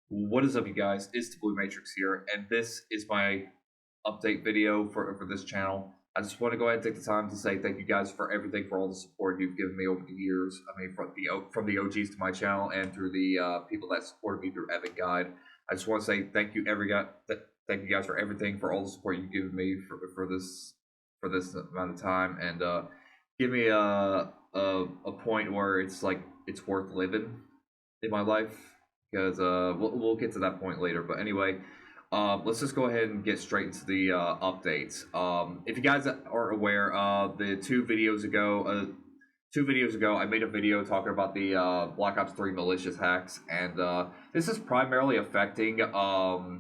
What is up, you guys? It's the Blue Matrix here, and this is my update video for this channel. I just want to go ahead and take the time to say thank you guys for everything, for all the support you've given me over the years. I mean, from the OGs to my channel and through the people that supported me through Epic Guide. I just want to say thank you, thank you guys for everything, for all the support you've given me for this amount of time, and give me a point where it's like it's worth living in my life, because we'll get to that point later. But anyway, let's just go ahead and get straight into the updates. If you guys are aware, the two videos ago, I made a video talking about the Black Ops 3 malicious hacks, and this is primarily affecting the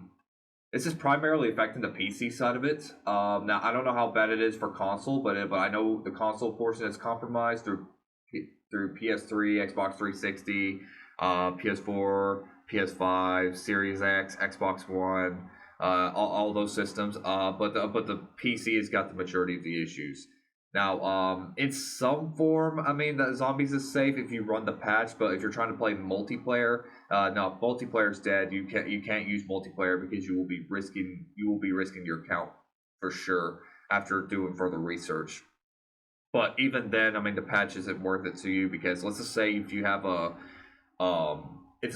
PC side of it. Now I don't know how bad it is for console, but I know the console portion is compromised through PS3, Xbox 360, PS4, PS5, Series X, Xbox One, all those systems. But the PC has got the majority of the issues. Now, in some form, I mean, the zombies is safe if you run the patch, but if you're trying to play multiplayer, no, multiplayer's dead. You can't use multiplayer because you will be risking your account for sure after doing further research. But even then, I mean, the patch isn't worth it to you, because let's just say if you have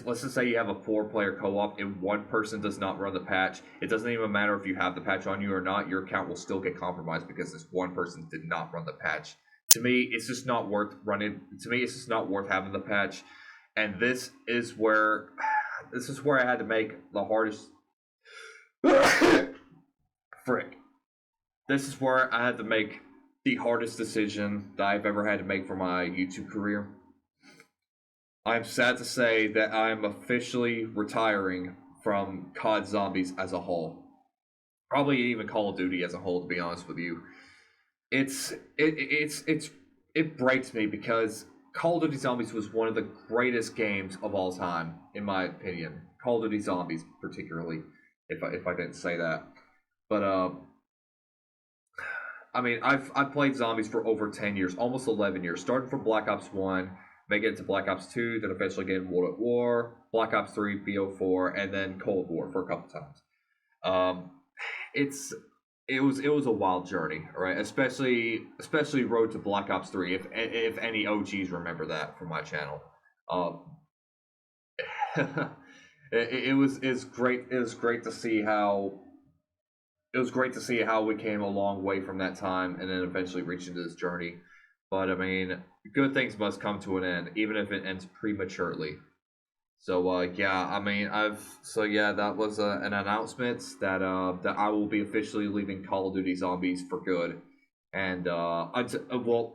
let's just say you have a 4-player co-op and one person does not run the patch. It doesn't even matter if you have the patch on you or not. Your account will still get compromised because this one person did not run the patch. To me, it's just not worth running. To me, it's just not worth having the patch. And this is where I had to make the hardest frick. This is where I had to make the hardest decision that I've ever had to make for my YouTube career. I'm sad to say that I'm officially retiring from COD Zombies as a whole. Probably even Call of Duty as a whole, to be honest with you. It breaks me, because Call of Duty Zombies was one of the greatest games of all time, in my opinion. Call of Duty Zombies, particularly, if I didn't say that. But I mean, I've played zombies for over 10 years, almost 11 years, starting from Black Ops 1, make it to Black Ops 2, then eventually get World at War, Black Ops 3, BO4, and then Cold War for a couple times. It was a wild journey, right? Especially Road to Black Ops 3, if any OGs remember that from my channel. It was great. It was great to see how we came a long way from that time, and then eventually reaching this journey. But I mean, good things must come to an end, even if it ends prematurely. So yeah, I mean, that was an announcement that that I will be officially leaving Call of Duty Zombies for good, and well,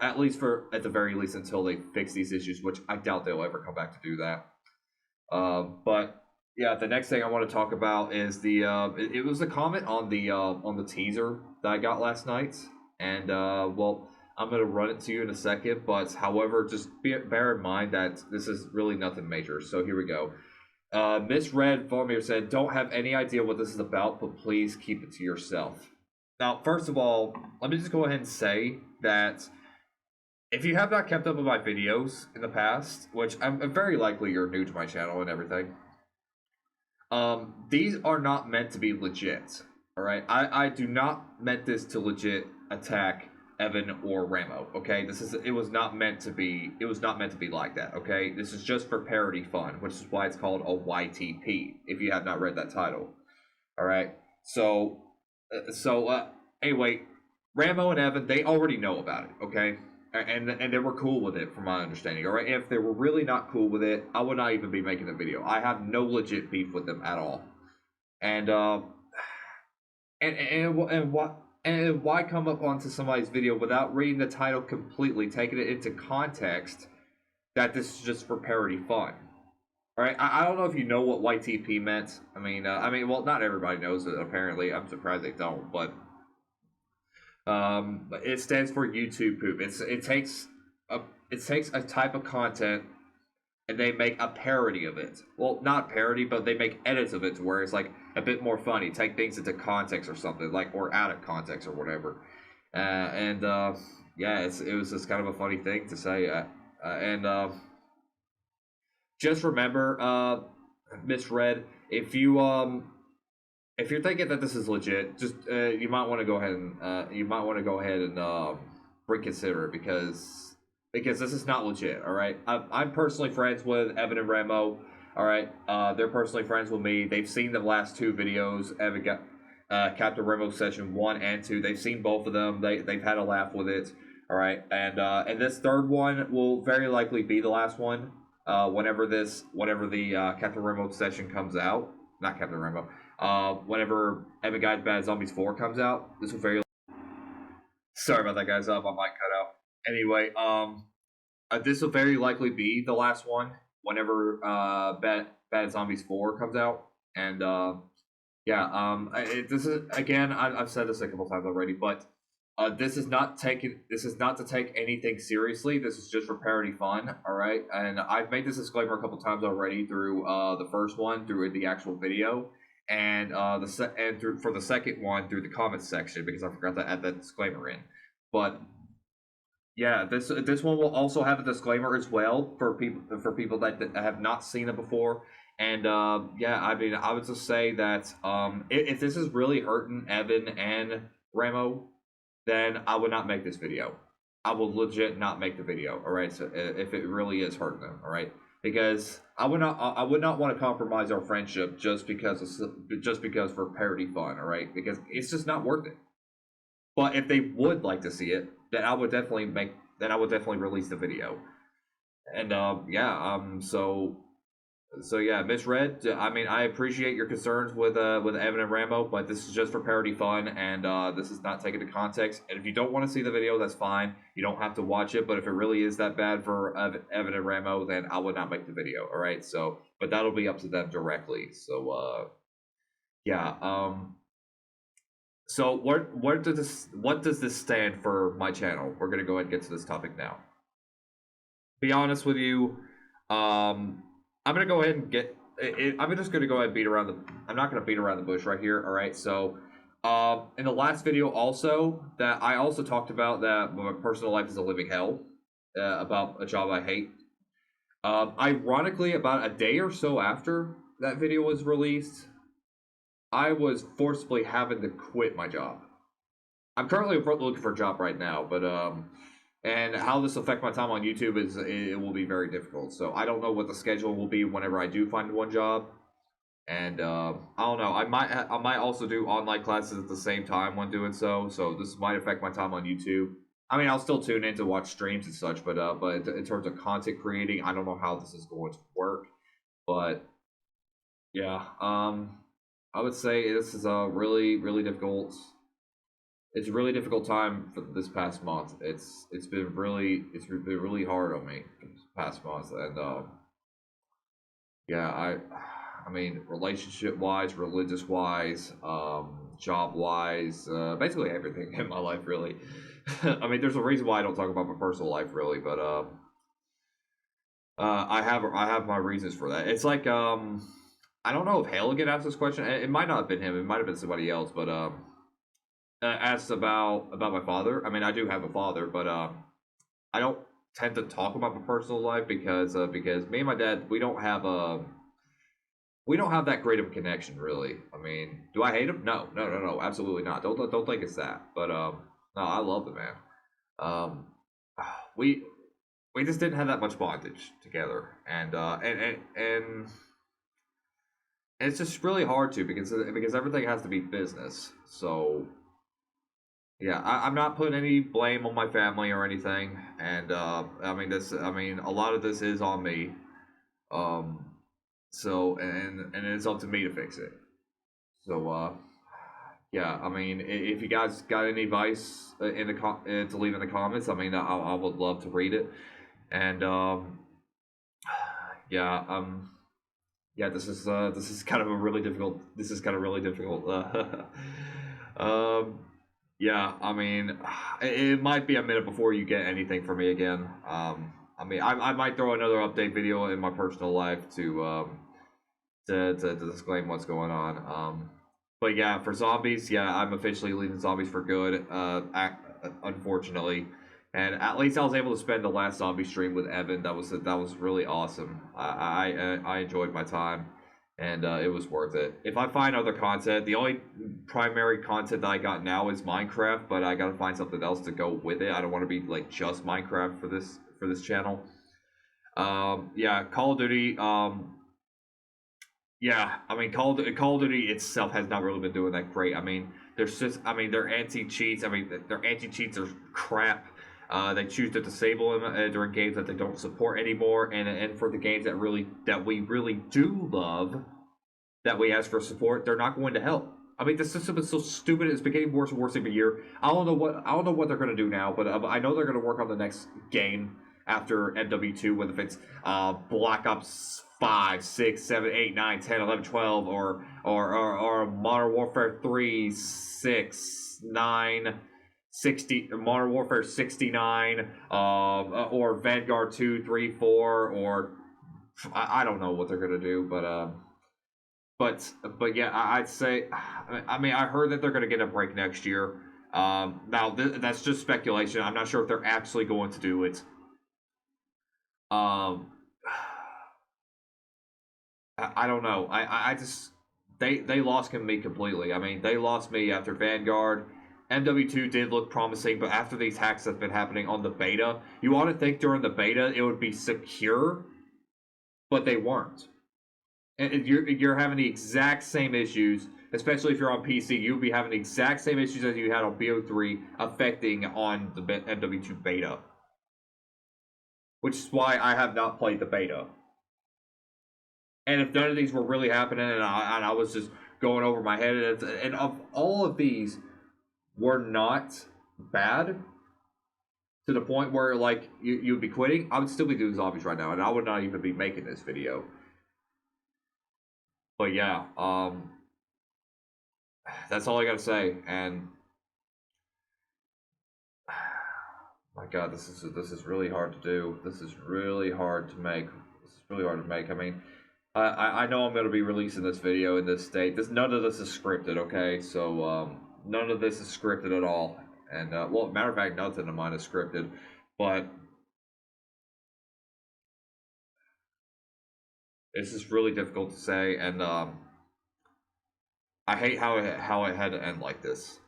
at the very least until they fix these issues, which I doubt they'll ever come back to do that. But yeah, the next thing I want to talk about is it was a comment on the teaser that I got last night, and well, I'm gonna run it to you in a second. But however, just bear in mind that this is really nothing major. So here we go. Miss Red Vormir said, "Don't have any idea what this is about, but please keep it to yourself." Now, first of all, let me just go ahead and say that if you have not kept up with my videos in the past, which I'm very likely you're new to my channel and everything, these are not meant to be legit. All right, I do not meant this to legit attack Evan or Ramo. Okay, it was not meant to be like that. Okay, this is just for parody fun, which is why it's called a YTP. If you have not read that title, all right. So anyway, Ramo and Evan, they already know about it. Okay. And they were cool with it, from my understanding. All right, if they were really not cool with it, I would not even be making the video. I have no legit beef with them at all. And why come up onto somebody's video without reading the title completely, taking it into context that this is just for parody fun? All right, I don't know if you know what YTP meant. I mean, well, not everybody knows it. Apparently, I'm surprised they don't, but. It stands for YouTube poop. It takes a type of content and they make a parody of it. Well, not parody, but they make edits of it to where it's like a bit more funny. Take things into context or something, like, or out of context or whatever. Yeah, it was just kind of a funny thing to say. Just remember, misread. If you're thinking that this is legit, just you might want to go ahead and reconsider it because this is not legit. All right, I'm personally friends with Evan and Ramo. All right, they're personally friends with me. They've seen the last two videos. Evan got Captain Ramo session 1 and 2. They've seen both of them. They've had a laugh with it. All right, and this third one will very likely be the last one. Whenever the Captain Ramo session comes out, not Captain Ramo. Whenever Evan Guides Bad Zombies 4 comes out, this will very. Sorry about that, guys. My mic cut out. Anyway, this will very likely be the last one. Whenever Bad Zombies 4 comes out, and this is again. I've said this a couple times already, but this is not to take anything seriously. This is just for parody fun. All right, and I've made this disclaimer a couple times already through the first one, through the actual video, and for the second one through the comments section because I forgot to add that disclaimer in. But yeah, this one will also have a disclaimer as well for people that have not seen it before. And yeah, I mean, I would just say that if this is really hurting Evan and Ramo, then I would not make this video. I will legit not make the video. All right, so if it really is hurting them, all right, because I would not want to compromise our friendship just because for parody fun, all right, because it's just not worth it. But if they would like to see it, then I would definitely release the video. And so yeah, misread. I mean, I appreciate your concerns with Evan and Ramo, but this is just for parody fun, and this is not taken to context. And if you don't want to see the video, that's fine. You don't have to watch it. But if it really is that bad for Evan and Ramo, then I would not make the video. All right. So, but that'll be up to them directly. So, yeah. So what does this stand for my channel? We're gonna go ahead and get to this topic now. Be honest with you, I'm gonna go ahead and get. I'm just gonna go ahead and beat around the. I'm not gonna beat around the bush right here. All right. So, in the last video, also that I also talked about that my personal life is a living hell, about a job I hate. Ironically, about a day or so after that video was released, I was forcibly having to quit my job. I'm currently looking for a job right now, but and how this affect my time on YouTube is it will be very difficult. So I don't know what the schedule will be whenever I do find one job, and I don't know. I might also do online classes at the same time when doing so. So this might affect my time on YouTube. I mean, I'll still tune in to watch streams and such, but in terms of content creating, I don't know how this is going to work. But yeah, I would say this is a really, really difficult. It's a really difficult time for this past month. It's been really hard on me this past month, and yeah, I mean, relationship wise, religious wise, job wise, basically everything in my life really. I mean, there's a reason why I don't talk about my personal life really, but I have my reasons for that. It's like I don't know if Halligan asked this question. It might not have been him. It might have been somebody else. But asked about my father. I mean, I do have a father, but I don't tend to talk about my personal life because me and my dad we don't have that great of a connection really. I mean, do I hate him? No, absolutely not. Don't think it's that. But no, I love the man. We just didn't have that much bondage together, and it's just really hard to because everything has to be business. So yeah, I'm not putting any blame on my family or anything, and I mean a lot of this is on me. So and it's up to me to fix it. So yeah, I mean if you guys got any advice to leave in the comments, I mean I would love to read it, and yeah yeah, this is kind of really difficult. Yeah, I mean, it might be a minute before you get anything from me again. I mean, I might throw another update video in my personal life to disclaim what's going on. But yeah, for zombies, yeah, I'm officially leaving zombies for good. Unfortunately. And at least I was able to spend the last zombie stream with Evan. That was really awesome. I enjoyed my time, and it was worth it. If I find other content, the only primary content that I got now is Minecraft, but I gotta find something else to go with it. I don't want to be like just Minecraft for this channel. Yeah, Call of Duty. Yeah, I mean, Call of Duty itself has not really been doing that great. I mean, their anti-cheats. I mean, their anti-cheats are crap. They choose to disable them during games that they don't support anymore, and for the games that we really do love, that we ask for support, they're not going to help. I mean, the system is so stupid; it's been getting worse and worse every year. I don't know what they're going to do now, but I know they're going to work on the next game after MW2, whether it's Black Ops 5, 6, 7, 8, 9, 10, 11, 12, or Modern Warfare 3, 6, 9, 60, Modern Warfare 69, or Vanguard 2, 3, 4, or I don't know what they're gonna do, but yeah, I'd say, I mean, I heard that they're gonna get a break next year. Now that's just speculation. I'm not sure if they're actually going to do it. Um, I don't know. I just they lost me completely. I mean, they lost me after Vanguard. MW2 did look promising, but after these hacks that's been happening on the beta, you want to think during the beta it would be secure, but they weren't. And you're having the exact same issues, especially if you're on PC. You'll be having the exact same issues as you had on BO3 affecting on the MW2 beta, which is why I have not played the beta. And if none of these were really happening, and I was just going over my head, and of all of these were not bad to the point where like you'd be quitting, I would still be doing zombies right now, and I would not even be making this video. But yeah, that's all I gotta say. And my God, this is really hard to do. This is really hard to make. This is really hard to make. I mean, I know I'm going to be releasing this video in this state. None of this is scripted, okay? So none of this is scripted at all. And well, matter of fact, nothing of mine is scripted. But this is really difficult to say, and I hate how it had to end like this.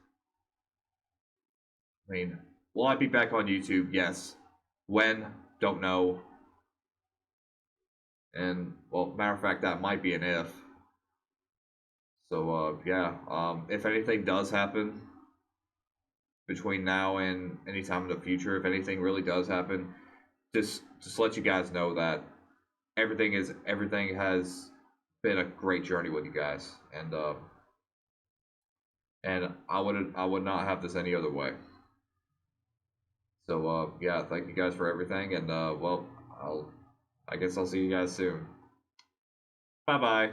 I mean, will I be back on YouTube? Yes. When? Don't know. And well, matter of fact, that might be an if. So yeah, if anything does happen between now and any time in the future, if anything really does happen, just let you guys know that everything has been a great journey with you guys, and I would not have this any other way. So yeah, thank you guys for everything, and well, I guess I'll see you guys soon. Bye bye.